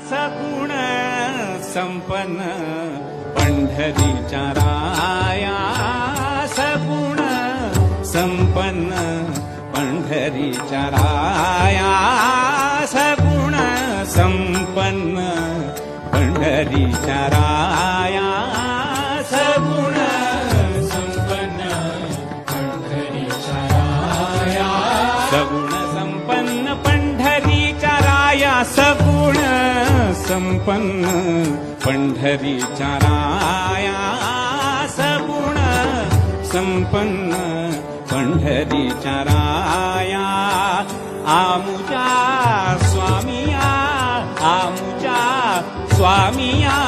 सगुण संपन्न पंढरीच्या राया, सगुण संपन्न पंढरीच्या राया, सगुण संपन्न पंढरीच्या राया, सगुण संपन्न पंढरीच्या राया, सगुण संपन्न पंढरीच्या राया, सगुण संपन्न पंढरीच्या राया, सगुण संपन्न पंढरीच्या राया. आमुच्या स्वामिया, आमुच्या स्वामिया,